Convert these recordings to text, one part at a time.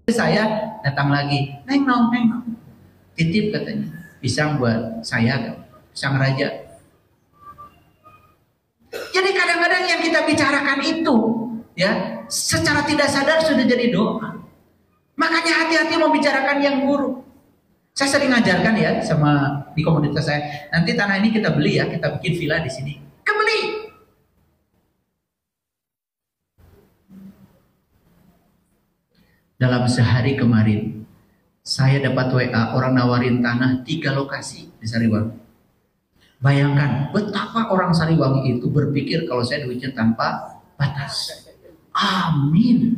Saya datang lagi, neng nong, titip katanya, pisang buat saya kan, pisang raja. Jadi kadang-kadang yang kita bicarakan itu, ya, secara tidak sadar sudah jadi doa. Makanya hati-hati membicarakan yang buruk. Saya sering ngajarkan ya sama di komunitas saya. Nanti tanah ini kita beli ya, kita bikin villa di sini. Kebeli. Dalam sehari kemarin, saya dapat WA orang nawarin tanah 3 lokasi di Sariwangi. Bayangkan betapa orang Sariwangi itu berpikir kalau saya duitnya tanpa batas. Amin.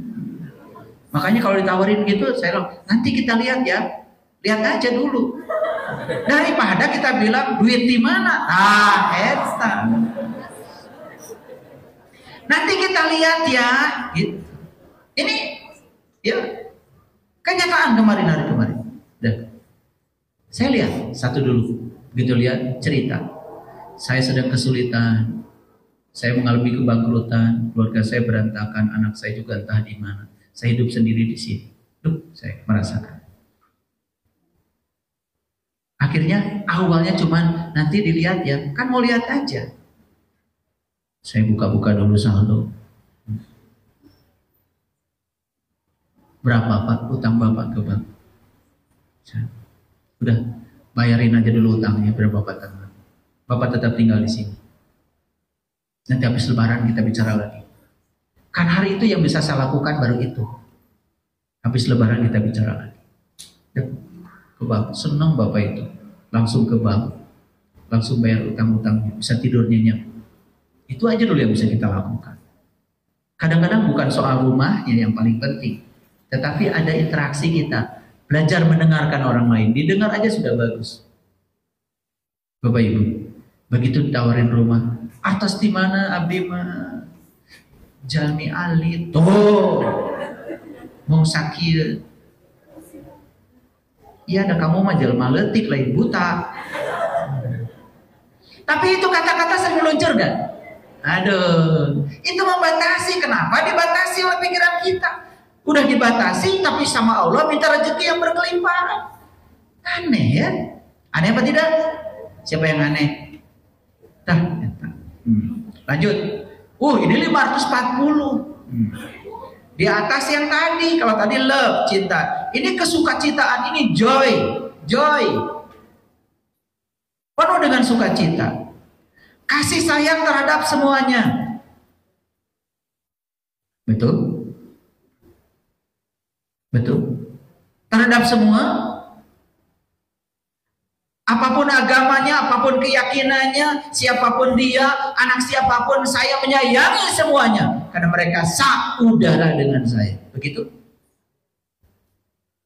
Makanya kalau ditawarin gitu, saya bilang, nanti kita lihat ya. Lihat aja dulu. Daripada kita bilang duit di mana? Eta. Nanti kita lihat ya. Gitu. Ini ya kenyataan hari kemarin. Saya lihat satu dulu. Begitu lihat cerita. Saya sedang kesulitan. Saya mengalami kebangkrutan. Keluarga saya berantakan. Anak saya juga entah di mana. Saya hidup sendiri di sini. Saya merasakan. Akhirnya awalnya cuman nanti dilihat ya, kan mau lihat aja. Saya buka-buka dulu saldo. Berapa Pak utang Bapak ke bank? Udah, bayarin aja dulu utangnya berapa Bapak tanggal. Bapak tetap tinggal di sini. Nanti habis lebaran kita bicara lagi. Kan hari itu yang bisa saya lakukan baru itu. Habis lebaran kita bicara lagi. Ke bank, senang Bapak itu. Langsung ke bank. Langsung bayar utang-utangnya. Bisa tidur nyenyak. Itu aja dulu yang bisa kita lakukan. Kadang-kadang bukan soal rumahnya yang paling penting. Tetapi ada interaksi kita. Belajar mendengarkan orang lain. Didengar aja sudah bagus. Bapak Ibu. Begitu ditawarin rumah. Atas di mana abdi mah? Jalmi alit. Tuh. Mau sakit. Iya ada kamu mah jelma letik lain buta. Tapi itu kata-kata sering meluncur kan? Aduh, itu membatasi. Kenapa dibatasi oleh pikiran kita? Udah dibatasi tapi sama Allah minta rezeki yang berkelimpahan. Aneh ya? Aneh apa tidak? Siapa yang aneh? Lanjut. Ini 540. Di atas yang tadi, kalau tadi love, cinta. Ini kesukacitaan, ini joy. Penuh dengan sukacita. Kasih sayang terhadap semuanya. Betul? Terhadap semua. Apapun agamanya, apapun keyakinannya, siapapun dia, anak siapapun, saya menyayangi semuanya. Karena mereka saudara dengan saya. Begitu?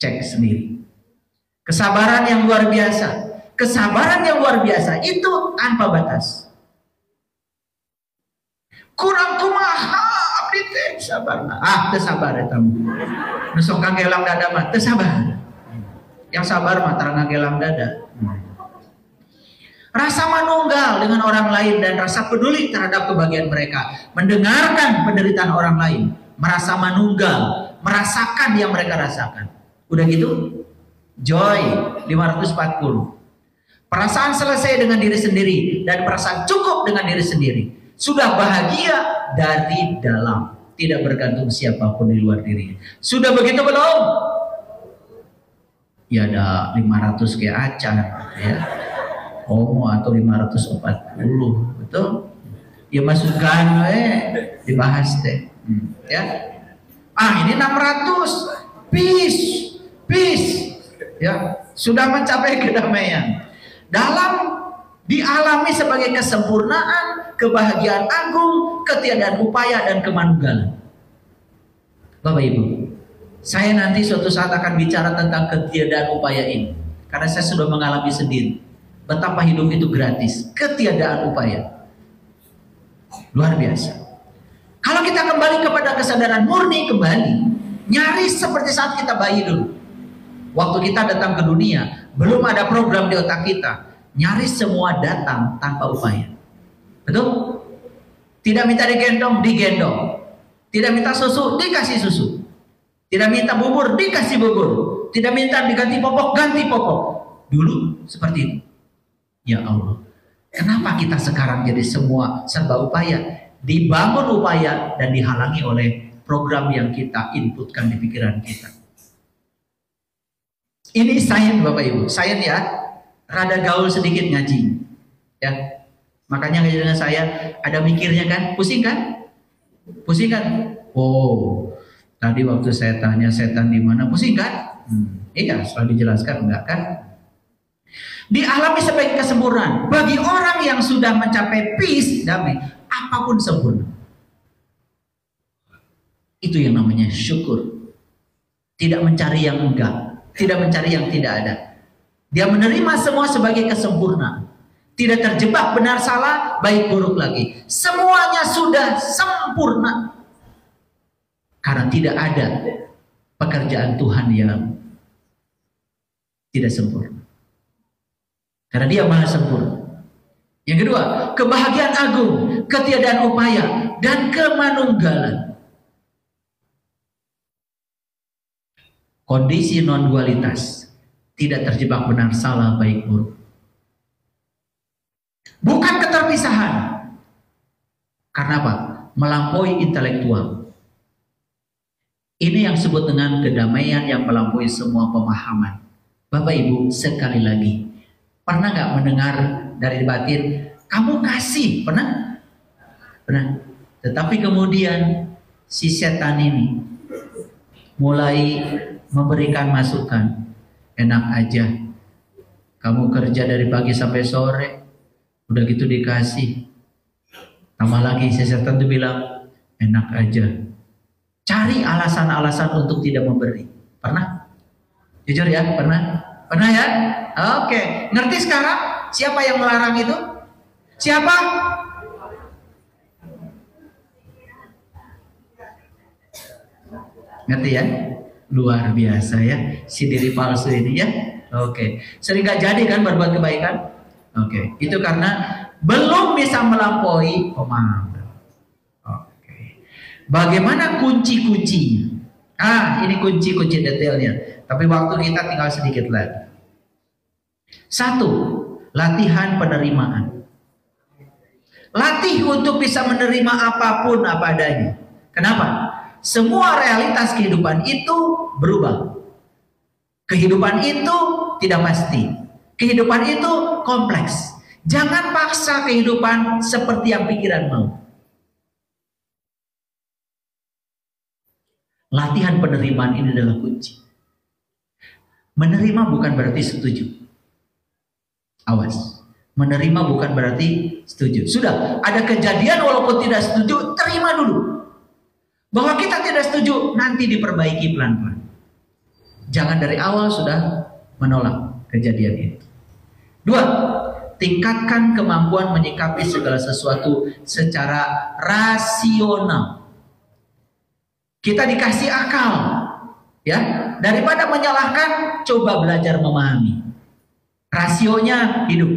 Cek sendiri. Kesabaran yang luar biasa. Kesabaran yang luar biasa itu tanpa batas. Kurang kumaha abdi teh sabarna. Teu sabar eta mah. Nu sok kagelang dada mah teu sabar. Yang sabar mah tara ngagelang dada. Rasa manunggal dengan orang lain dan rasa peduli terhadap kebahagiaan mereka. Mendengarkan penderitaan orang lain. Merasa manunggal. Merasakan yang mereka rasakan. Udah gitu? Joy 540. Perasaan selesai dengan diri sendiri. Dan perasaan cukup dengan diri sendiri. Sudah bahagia dari dalam. Tidak bergantung siapapun di luar diri. Sudah begitu belum? Ya ada 500 kayak acan. Ya. Homo atau 540, betul? Ya masukkan dibahas deh. Ya. Ini 600. Peace. Ya, sudah mencapai kedamaian. Dalam dialami sebagai kesempurnaan, kebahagiaan agung, ketiadaan upaya dan kemanunggalan. Bapak Ibu, saya nanti suatu saat akan bicara tentang ketiadaan upaya ini. Karena saya sudah mengalami sendiri. Betapa hidup itu gratis, ketiadaan upaya. Luar biasa. Kalau kita kembali kepada kesadaran murni kembali, nyaris seperti saat kita bayi dulu. Waktu kita datang ke dunia, belum ada program di otak kita. Nyaris semua datang tanpa upaya. Betul? Tidak minta digendong, digendong. Tidak minta susu, dikasih susu. Tidak minta bubur, dikasih bubur. Tidak minta diganti popok, ganti popok. Dulu seperti itu. Ya Allah, kenapa kita sekarang jadi semua serba upaya? Dibangun upaya dan dihalangi oleh program yang kita inputkan di pikiran kita. Ini sains Bapak Ibu, sains ya. Rada gaul sedikit ngaji. Ya. Makanya ngaji dengan saya ada mikirnya kan, pusing kan? Pusing kan? Oh, tadi waktu saya tanya setan di mana, pusing kan? Iya, setelah dijelaskan enggak kan? Dialami sebagai kesempurnaan. Bagi orang yang sudah mencapai peace, damai, apapun sempurna. Itu yang namanya syukur. Tidak mencari yang enggak, tidak mencari yang tidak ada. Dia menerima semua sebagai kesempurnaan. Tidak terjebak benar salah, baik buruk lagi. Semuanya sudah sempurna. Karena tidak ada pekerjaan Tuhan yang tidak sempurna. Karena dia maha sempurna. Yang kedua, kebahagiaan agung, ketiadaan upaya, dan kemanunggalan. Kondisi non-dualitas, tidak terjebak benar salah baik buruk. Bukan keterpisahan. Karena apa? Melampaui intelektual. Ini yang disebut dengan kedamaian yang melampaui semua pemahaman. Bapak Ibu, sekali lagi, pernah nggak mendengar dari batin, kamu kasih, pernah? Pernah. Tetapi kemudian si setan ini mulai memberikan masukan, enak aja, kamu kerja dari pagi sampai sore, udah gitu dikasih. Tambah lagi si setan itu bilang, enak aja. Cari alasan-alasan untuk tidak memberi. Pernah? Jujur ya, pernah? Pernah ya? Oke, ngerti sekarang siapa yang melarang itu? Siapa? Ngerti ya? Luar biasa ya, si diri palsu ini ya. Oke, sering gak jadi kan berbuat kebaikan? Oke, itu karena belum bisa melampaui pemahaman. Oke, bagaimana kunci-kuncinya? Ini kunci-kunci detailnya. Tapi waktu kita tinggal sedikit lagi. 1. Latihan penerimaan. Latih untuk bisa menerima apapun apa adanya. Kenapa? Semua realitas kehidupan itu berubah. Kehidupan itu tidak pasti. Kehidupan itu kompleks. Jangan paksa kehidupan seperti yang pikiran mau. Latihan penerimaan ini adalah kunci. Menerima bukan berarti setuju. Awas. Menerima bukan berarti setuju. Sudah, ada kejadian walaupun tidak setuju, terima dulu. Bahwa kita tidak setuju, nanti diperbaiki pelan-pelan. Jangan dari awal sudah menolak kejadian itu. 2. Tingkatkan kemampuan menyikapi segala sesuatu secara rasional. Kita dikasih akal, ya. Daripada menyalahkan, coba belajar memahami. Rasionya hidup.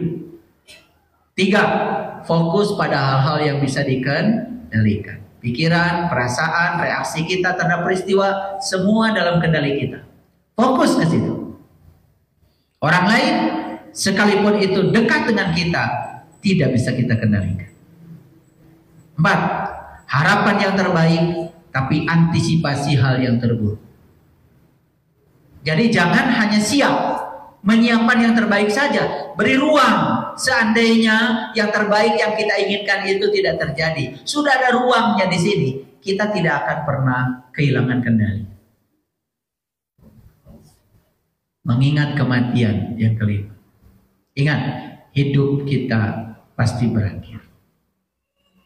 3. Fokus pada hal-hal yang bisa dikendalikan. Pikiran, perasaan, reaksi kita terhadap peristiwa, semua dalam kendali kita. Fokus ke situ. Orang lain, sekalipun itu dekat dengan kita, tidak bisa kita kendalikan. 4. Harapan yang terbaik, tapi antisipasi hal yang terburuk. Jadi jangan hanya siap menyiapkan yang terbaik saja, beri ruang seandainya yang terbaik yang kita inginkan itu tidak terjadi. Sudah ada ruangnya di sini, kita tidak akan pernah kehilangan kendali. Mengingat kematian yang kelima. Ingat, hidup kita pasti berakhir.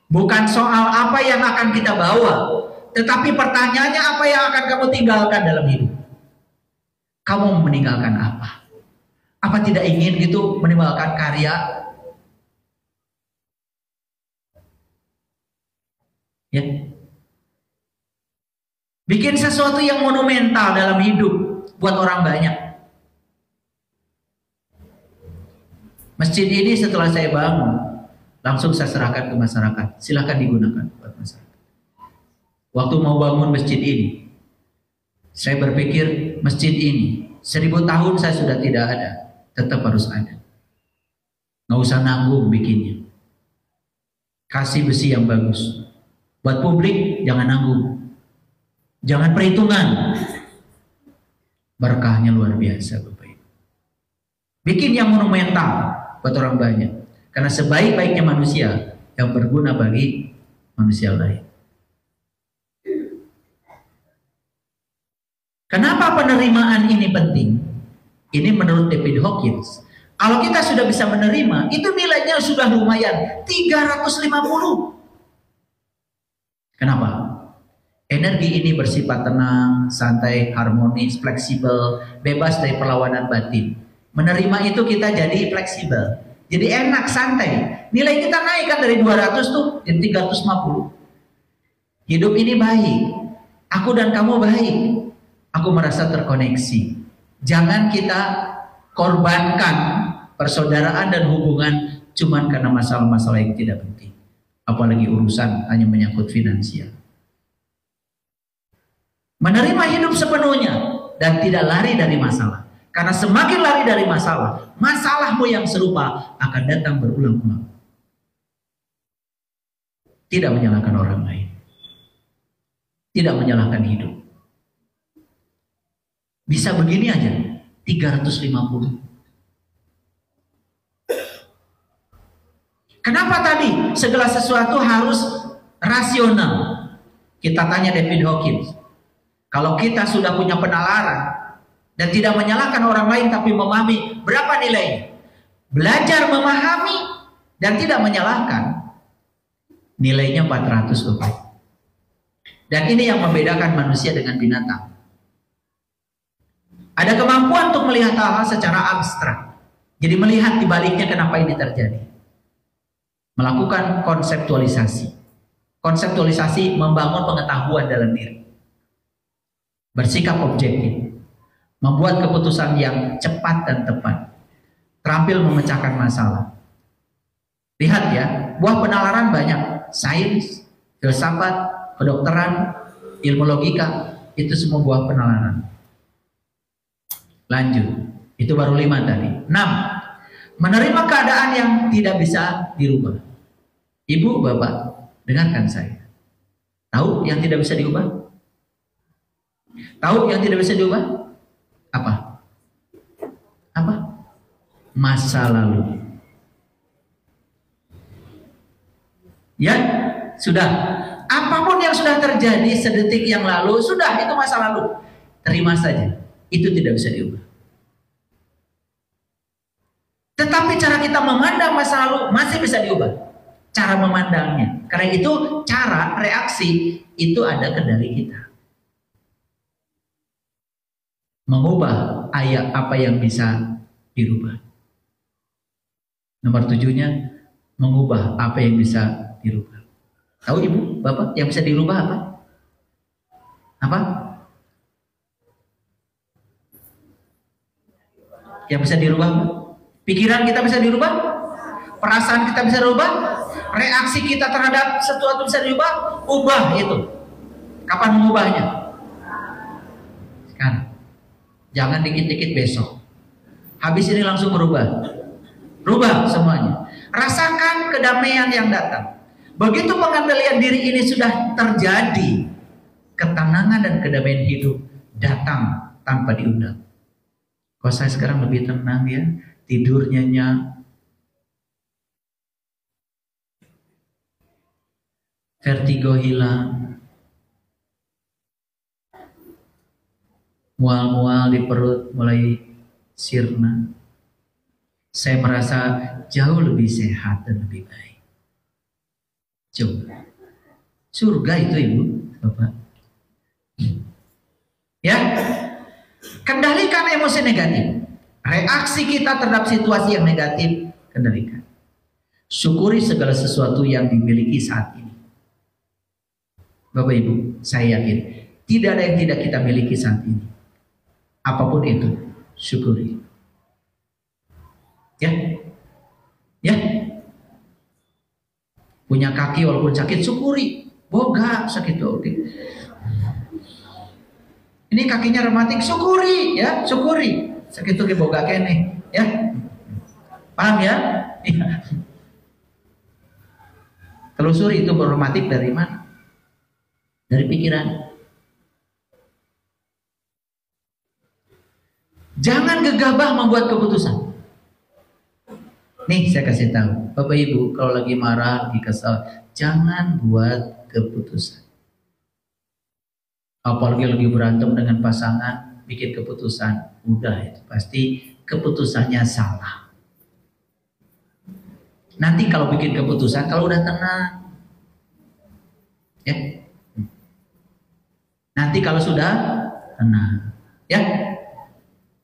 Bukan soal apa yang akan kita bawa, tetapi pertanyaannya apa yang akan kamu tinggalkan dalam hidup. Kamu meninggalkan apa? Apa tidak ingin gitu meninggalkan karya? Ya. Bikin sesuatu yang monumental dalam hidup buat orang banyak. Masjid ini setelah saya bangun, langsung saya serahkan ke masyarakat. Silahkan digunakan buat masyarakat. Waktu mau bangun masjid ini, Saya berpikir masjid ini 1000 tahun saya sudah tidak ada, tetap harus ada. Nggak usah nanggung bikinnya. Kasih besi yang bagus. Buat publik jangan nanggung. Jangan perhitungan. Berkahnya luar biasa Bapak Ibu. Bikin yang monumental buat orang banyak. Karena sebaik-baiknya manusia yang berguna bagi manusia lain. Kenapa penerimaan ini penting? Ini menurut David Hawkins. Kalau kita sudah bisa menerima, itu nilainya sudah lumayan, 350. Kenapa? Energi ini bersifat tenang, santai, harmonis, fleksibel, bebas dari perlawanan batin. Menerima itu kita jadi fleksibel. Jadi enak, santai. Nilai kita naik kan dari 200 tuh jadi 350. Hidup ini baik. Aku dan kamu baik. Aku merasa terkoneksi. Jangan kita korbankan persaudaraan dan hubungan cuman karena masalah-masalah yang tidak penting. Apalagi urusan hanya menyangkut finansial. Menerima hidup sepenuhnya dan tidak lari dari masalah. Karena semakin lari dari masalah, masalahmu yang serupa akan datang berulang-ulang. Tidak menyalahkan orang lain. Tidak menyalahkan hidup. Bisa begini aja, 350. Kenapa tadi segala sesuatu harus rasional? Kita tanya David Hawkins. Kalau kita sudah punya penalaran dan tidak menyalahkan orang lain tapi memahami, berapa nilainya? Belajar memahami dan tidak menyalahkan, nilainya 400 Bapak. Dan ini yang membedakan manusia dengan binatang. Ada kemampuan untuk melihat hal-hal secara abstrak. Jadi melihat di baliknya kenapa ini terjadi. Melakukan konseptualisasi. Konseptualisasi membangun pengetahuan dalam diri. Bersikap objektif. Membuat keputusan yang cepat dan tepat. Terampil memecahkan masalah. Lihat ya, buah penalaran banyak. Sains, filsafat, kedokteran, ilmu logika, itu semua buah penalaran. Lanjut, itu baru 5 tadi. 6, menerima keadaan yang tidak bisa dirubah. Ibu, bapak, dengarkan saya. Tahu yang tidak bisa diubah? Tahu yang tidak bisa diubah? Apa? Apa? Masa lalu. Ya, sudah. Apapun yang sudah terjadi sedetik yang lalu, sudah, itu masa lalu. Terima saja. Itu tidak bisa diubah. Tetapi cara kita memandang masa lalu masih bisa diubah. Cara memandangnya. Karena itu cara reaksi itu ada kendali kita. Mengubah ayat apa yang bisa dirubah. Nomor 7-nya, mengubah apa yang bisa dirubah. Tahu ibu, bapak, yang bisa dirubah apa? Apa? Yang bisa dirubah? Pikiran kita bisa dirubah? Perasaan kita bisa dirubah? Reaksi kita terhadap sesuatu bisa dirubah? Ubah itu. Kapan mengubahnya? Sekarang. Jangan dikit-dikit besok. Habis ini langsung berubah. Rubah semuanya. Rasakan kedamaian yang datang. Begitu pengendalian diri ini sudah terjadi, ketenangan dan kedamaian hidup datang tanpa diundang. Kalau saya sekarang lebih tenang ya, tidur nyenyak, vertigo hilang, mual-mual di perut mulai sirna. Saya merasa jauh lebih sehat dan lebih baik. Coba, surga itu ibu, bapak. Ya. Kendalikan emosi negatif. Reaksi kita terhadap situasi yang negatif, kendalikan. Syukuri segala sesuatu yang dimiliki saat ini. Bapak Ibu, saya yakin tidak ada yang tidak kita miliki saat ini. Apapun itu, syukuri. Ya. Ya. Punya kaki walaupun sakit, syukuri. Boga sakit oke. Ini kakinya rematik, syukuri ya, syukuri. Segitu ke boga kene ya. Paham ya? Iya. Telusuri itu rematik dari mana? Dari pikiran. Jangan gegabah membuat keputusan. Nih saya kasih tahu, Bapak Ibu kalau lagi marah, lagi kesal, jangan buat keputusan. Apalagi lagi berantem dengan pasangan, bikin keputusan, udah itu pasti keputusannya salah. Nanti kalau bikin keputusan, kalau udah tenang, ya. Nanti kalau sudah tenang, ya.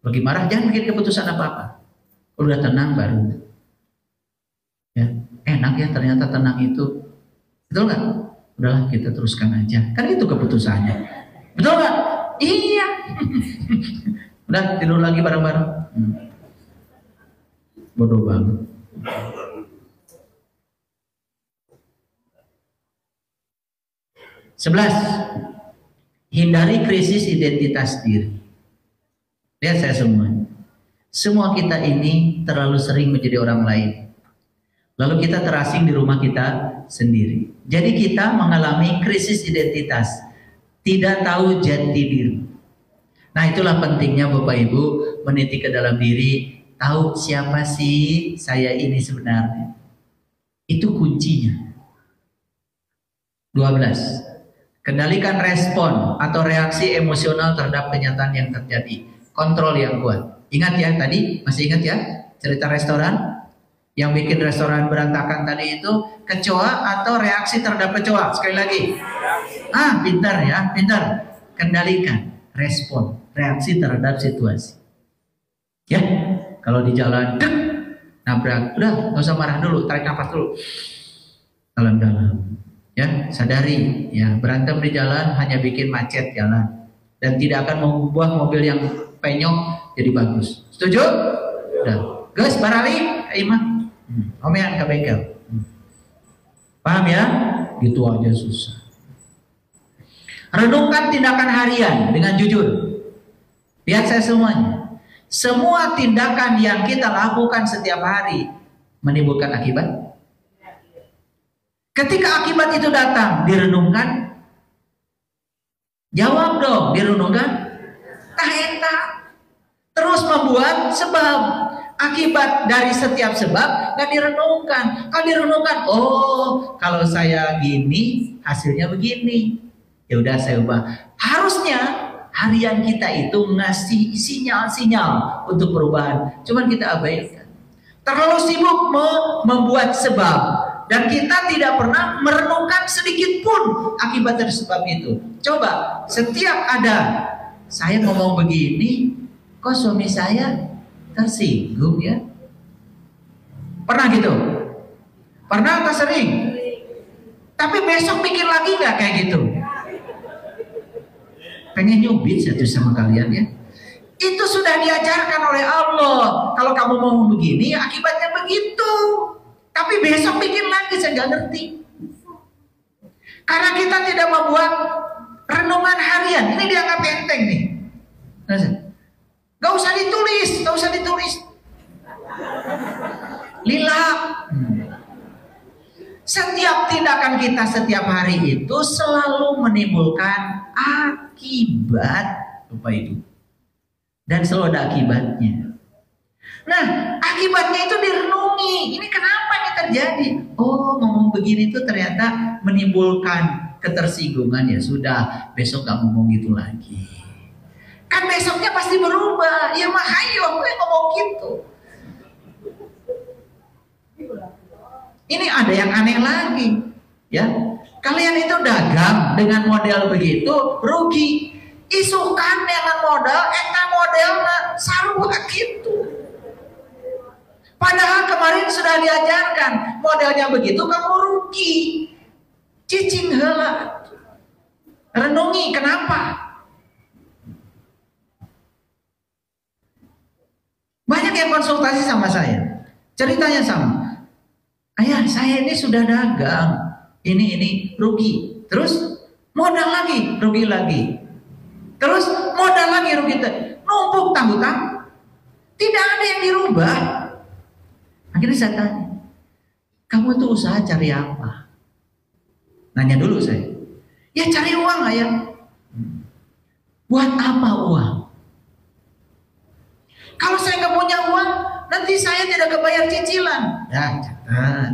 Lagi marah jangan bikin keputusan apa-apa. Kalau udah tenang baru. Ya, enak ya ternyata tenang itu. Betul nggak? Udahlah kita teruskan aja. Kan itu keputusannya. Betul nggak? Iya. Udah tidur lagi bareng-bareng. Bodoh banget. Sebelas, hindari krisis identitas diri. Lihat saya semua. Semua kita ini terlalu sering menjadi orang lain. Lalu kita terasing di rumah kita sendiri. Jadi kita mengalami krisis identitas, tidak tahu jati diri. Nah itulah pentingnya Bapak Ibu meniti ke dalam diri, tahu siapa sih saya ini sebenarnya. Itu kuncinya. 12. Kendalikan respon atau reaksi emosional terhadap kenyataan yang terjadi. Kontrol yang kuat. Ingat ya tadi, masih ingat ya cerita restoran? Yang bikin restoran berantakan tadi itu kecoa atau reaksi terhadap kecoa? Sekali lagi. Pintar ya, pintar. Kendalikan respon, reaksi terhadap situasi. Ya, kalau di jalan dek, nabrak, udah nggak usah marah dulu, tarik nafas dulu, dalam-dalam. Ya, sadari ya berantem di jalan hanya bikin macet jalan dan tidak akan mengubah mobil yang penyok jadi bagus. Setuju? Udah. Gus, barali, imah. Omean ke bengkel. Paham ya? Gitu aja susah. Renungkan tindakan harian dengan jujur. Lihat saya semuanya. Semua tindakan yang kita lakukan setiap hari menimbulkan akibat. Ketika akibat itu datang, direnungkan. Jawab dong, direnungkan. Terus membuat sebab. Akibat dari setiap sebab gak direnungkan. Kalau direnungkan, oh kalau saya gini hasilnya begini. Ya udah saya ubah. Harusnya harian kita itu ngasih sinyal-sinyal untuk perubahan. Cuman kita abaikan. Terlalu sibuk membuat sebab dan kita tidak pernah merenungkan sedikit pun akibat dari sebab itu. Coba setiap ada saya ngomong begini, kok suami saya tersinggung ya? Pernah gitu? Pernah atau sering? Tapi besok mikir lagi nggak kayak gitu? Pengen nyubit satu sama kalian ya? Itu sudah diajarkan oleh Allah. Kalau kamu mau begini, akibatnya begitu. Tapi besok mikir lagi, saya nggak ngerti. Karena kita tidak membuat renungan harian. Ini dianggap enteng nih. Gak usah ditulis, gak usah ditulis. Lila. Setiap tindakan kita setiap hari itu selalu menimbulkan akibat, Bapak Ibu. Dan selalu ada akibatnya. Nah, akibatnya itu direnungi. Ini kenapa ini terjadi? Oh, ngomong begini tuh ternyata menimbulkan ketersinggungan. Ya sudah, besok gak ngomong gitu lagi. Kan besoknya pasti berubah. Ya mahayo, aku yang ngomong gitu. Ini ada yang aneh lagi. Ya, kalian itu dagang dengan model begitu, rugi. Isukan dengan modal, modelnya sarua gitu. Padahal kemarin sudah diajarkan modelnya begitu, kamu rugi. Cicing heula. Renungi kenapa? Banyak yang konsultasi sama saya. Ceritanya sama. Ayah, saya ini sudah dagang. Ini rugi. Terus modal lagi, rugi lagi. Terus modal lagi rugi, numpuk hutang, tidak ada yang dirubah. Akhirnya saya tanya, kamu tuh usaha cari apa? Nanya dulu saya. Ya cari uang ayah. Buat apa uang? Kalau saya nggak punya uang, nanti saya tidak kebayar cicilan. Ya catat.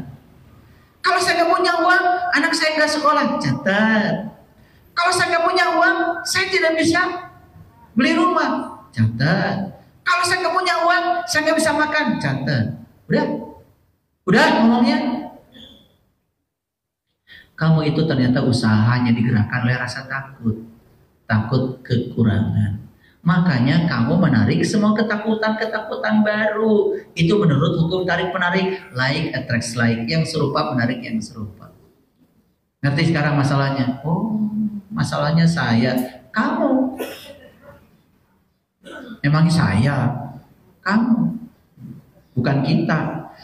Kalau saya nggak punya uang, anak saya nggak sekolah. Catat. Kalau saya nggak punya uang, saya tidak bisa beli rumah. Catat. Kalau saya nggak punya uang, saya nggak bisa makan. Catat. Udah ngomongnya. Kamu itu ternyata usahanya digerakkan oleh rasa takut kekurangan. Makanya kamu menarik semua ketakutan baru. Itu menurut hukum tarik penarik, like attracts like, yang serupa menarik yang serupa. Ngerti sekarang masalahnya? Oh, masalahnya saya, kamu. Emang saya, kamu, bukan kita.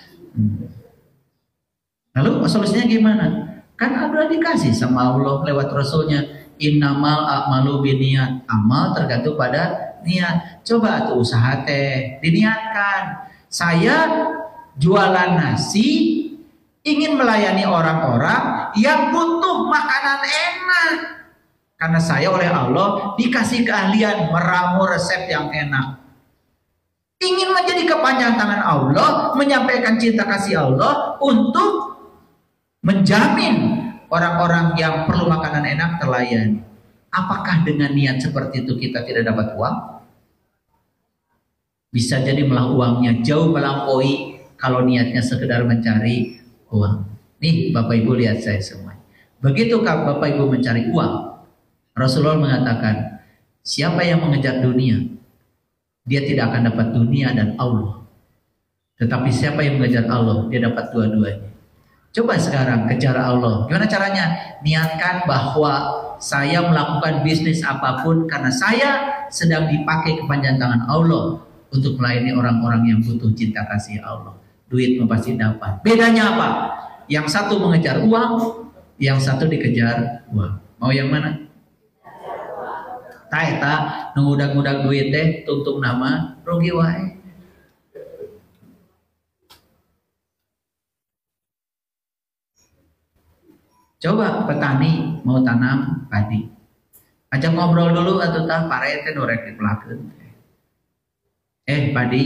Lalu solusinya gimana? Kan udah dikasih sama Allah lewat Rasulnya, innamal a'malu biniat. Amal tergantung pada niat. Coba tuh usaha teh diniatkan. Saya jualan nasi, ingin melayani orang-orang yang butuh makanan enak. Karena saya oleh Allah dikasih keahlian meramu resep yang enak. Ingin menjadi kepanjangan tangan Allah, menyampaikan cinta kasih Allah untuk menjamin orang-orang yang perlu makanan enak terlayani. Apakah dengan niat seperti itu kita tidak dapat uang? Bisa jadi malah uangnya jauh melampaui kalau niatnya sekedar mencari uang. Nih Bapak Ibu lihat saya semua. Begitu Bapak Ibu mencari uang, Rasulullah mengatakan, siapa yang mengejar dunia, dia tidak akan dapat dunia dan Allah. Tetapi siapa yang mengejar Allah, dia dapat dua-duanya. Coba sekarang kejar Allah. Gimana caranya? Niatkan bahwa saya melakukan bisnis apapun karena saya sedang dipakai kepanjangan tangan Allah untuk melayani orang-orang yang butuh cinta kasih Allah. Duit pasti dapat. Bedanya apa? Yang satu mengejar uang, yang satu dikejar uang. Mau yang mana? Tak nungudag-ngudag duit teh tuntung nama rugi wae. Coba petani mau tanam padi, ajak ngobrol dulu atau tah parete norek dipelakeun. Padi,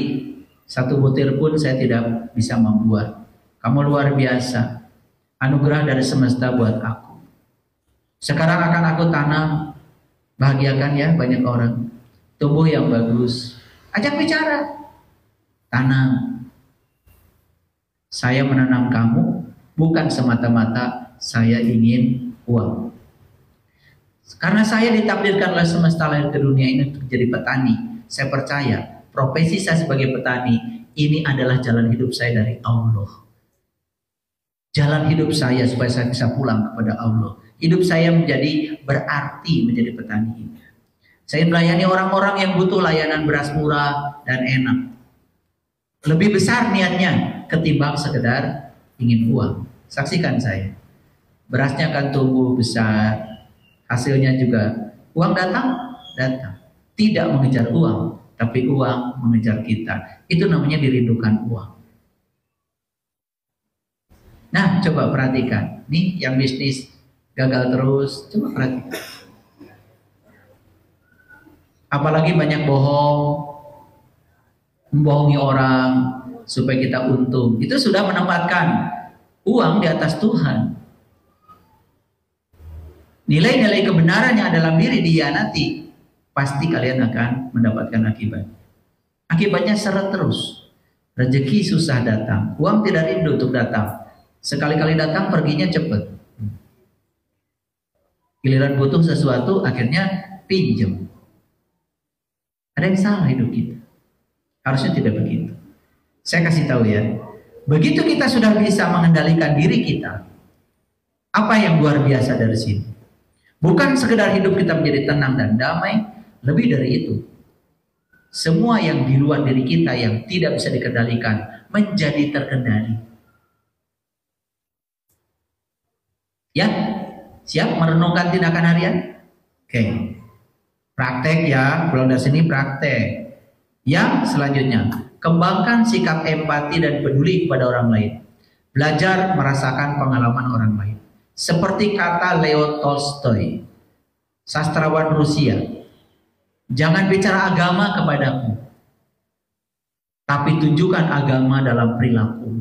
satu butir pun saya tidak bisa membuat. Kamu luar biasa, anugerah dari semesta buat aku. Sekarang akan aku tanam, bahagiakan ya banyak orang, tumbuh yang bagus. Ajak bicara, tanam. Saya menanam kamu bukan semata-mata saya ingin uang. Karena saya ditakdirkan oleh semesta lahir ke dunia ini untuk jadi petani. Saya percaya profesi saya sebagai petani ini adalah jalan hidup saya dari Allah. Jalan hidup saya supaya saya bisa pulang kepada Allah. Hidup saya menjadi berarti menjadi petani ini. Saya melayani orang-orang yang butuh layanan beras murah dan enak. Lebih besar niatnya ketimbang sekedar ingin uang. Saksikan saya. Berasnya akan tumbuh besar, hasilnya juga uang datang. Tidak mengejar uang, tapi uang mengejar kita. Itu namanya dirindukan uang. Nah, coba perhatikan. Nih yang bisnis gagal terus, coba perhatikan. Apalagi banyak bohong, membohongi orang supaya kita untung. Itu sudah menempatkan uang di atas Tuhan. Nilai-nilai kebenaran yang dalam diri dia nanti pasti kalian akan mendapatkan akibat. Akibatnya seret terus. Rezeki susah datang, uang tidak rindu untuk datang. Sekali-kali datang perginya cepat. Giliran butuh sesuatu akhirnya pinjam. Ada yang salah hidup kita. Harusnya tidak begitu. Saya kasih tahu ya. Begitu kita sudah bisa mengendalikan diri kita, apa yang luar biasa dari sini? Bukan sekedar hidup kita menjadi tenang dan damai, lebih dari itu. Semua yang di luar diri kita yang tidak bisa dikendalikan menjadi terkendali. Ya, siap merenungkan tindakan harian? Oke. Praktek ya, pulang dari sini praktek. Yang selanjutnya, kembangkan sikap empati dan peduli kepada orang lain. Belajar merasakan pengalaman orang lain. Seperti kata Leo Tolstoy, sastrawan Rusia, jangan bicara agama kepadaku, tapi tunjukkan agama dalam perilaku.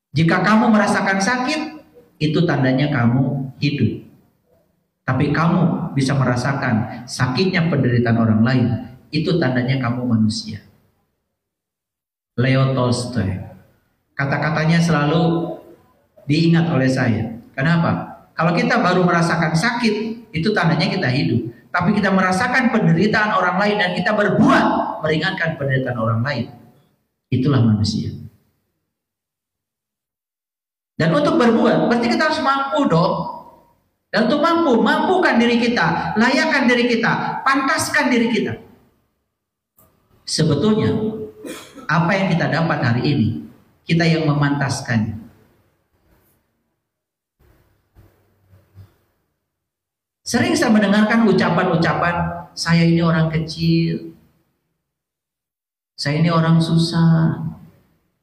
Jika kamu merasakan sakit, itu tandanya kamu hidup. Tapi kamu bisa merasakan sakitnya penderitaan orang lain, itu tandanya kamu manusia. Leo Tolstoy. Kata-katanya selalu diingat oleh saya. Kenapa? Kalau kita baru merasakan sakit, itu tandanya kita hidup. Tapi kita merasakan penderitaan orang lain dan kita berbuat meringankan penderitaan orang lain, itulah manusia. Dan untuk berbuat, berarti kita harus mampu dong. Dan untuk mampu, mampukan diri kita, layakkan diri kita, pantaskan diri kita. Sebetulnya, apa yang kita dapat hari ini, kita yang memantaskannya. Sering saya mendengarkan ucapan-ucapan, saya ini orang kecil, saya ini orang susah,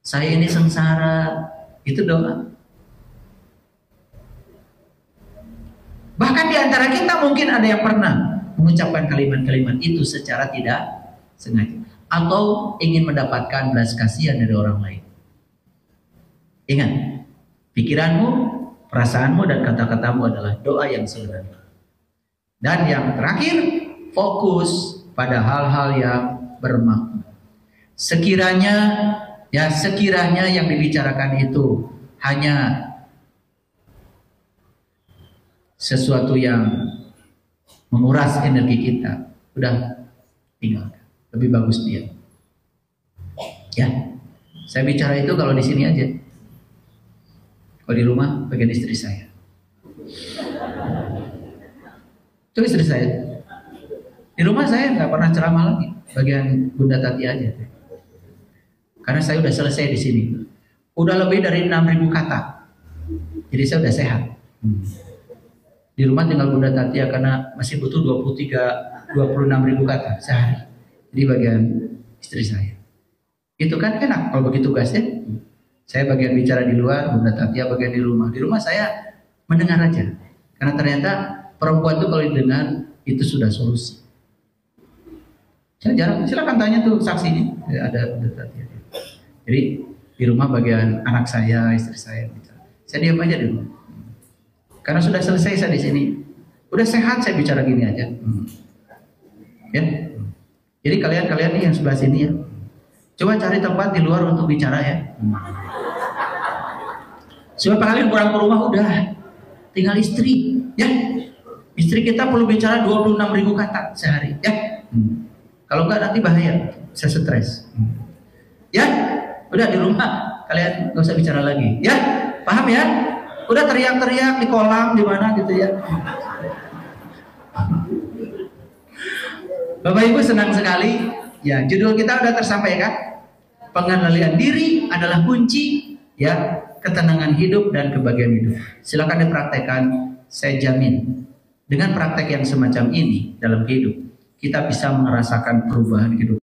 saya ini sengsara. Itu doa. Bahkan di antara kita mungkin ada yang pernah mengucapkan kalimat-kalimat itu secara tidak sengaja, atau ingin mendapatkan belas kasihan dari orang lain. Ingat, pikiranmu, perasaanmu, dan kata-katamu adalah doa yang sebenarnya. Dan yang terakhir, fokus pada hal-hal yang bermakna. Sekiranya yang dibicarakan itu hanya sesuatu yang menguras energi kita, udah tinggalkan. Lebih bagus dia. Ya, saya bicara itu kalau di sini aja. Kalau di rumah bagian istri saya. Itu istri saya. Di rumah saya nggak pernah ceramah lagi. Bagian Bunda Tati aja. Karena saya udah selesai di sini. Udah lebih dari 6.000 kata. Jadi saya udah sehat. Di rumah tinggal Bunda Tati ya, karena masih butuh 26.000 kata sehari. Jadi bagian istri saya. Itu kan enak kalau bagi tugasnya. Saya bagian bicara di luar, Bunda Tati bagian di rumah. Di rumah saya mendengar aja. Karena ternyata perempuan itu kalau didengar itu sudah solusi. Saya jarang, silakan tanya tuh saksinya. Ada Bunda Tati. Jadi di rumah bagian anak saya, istri saya bicara. Saya diam aja di rumah. Karena sudah selesai saya di sini, udah sehat saya bicara gini aja. Ya, jadi kalian nih yang sebelah sini ya, coba cari tempat di luar untuk bicara ya. Sebab kalian pulang ke rumah udah tinggal istri, ya. Istri kita perlu bicara 26.000 kata sehari, ya. Kalau enggak nanti bahaya, saya stres. Ya, udah di rumah kalian nggak usah bicara lagi, ya. Paham ya? Udah teriak-teriak di kolam di mana gitu ya. Bapak Ibu senang sekali. Ya, judul kita udah tersampaikan. Pengendalian diri adalah kunci ya ketenangan hidup dan kebahagiaan hidup. Silakan dipraktekkan. Saya jamin dengan praktek yang semacam ini dalam hidup kita bisa merasakan perubahan hidup.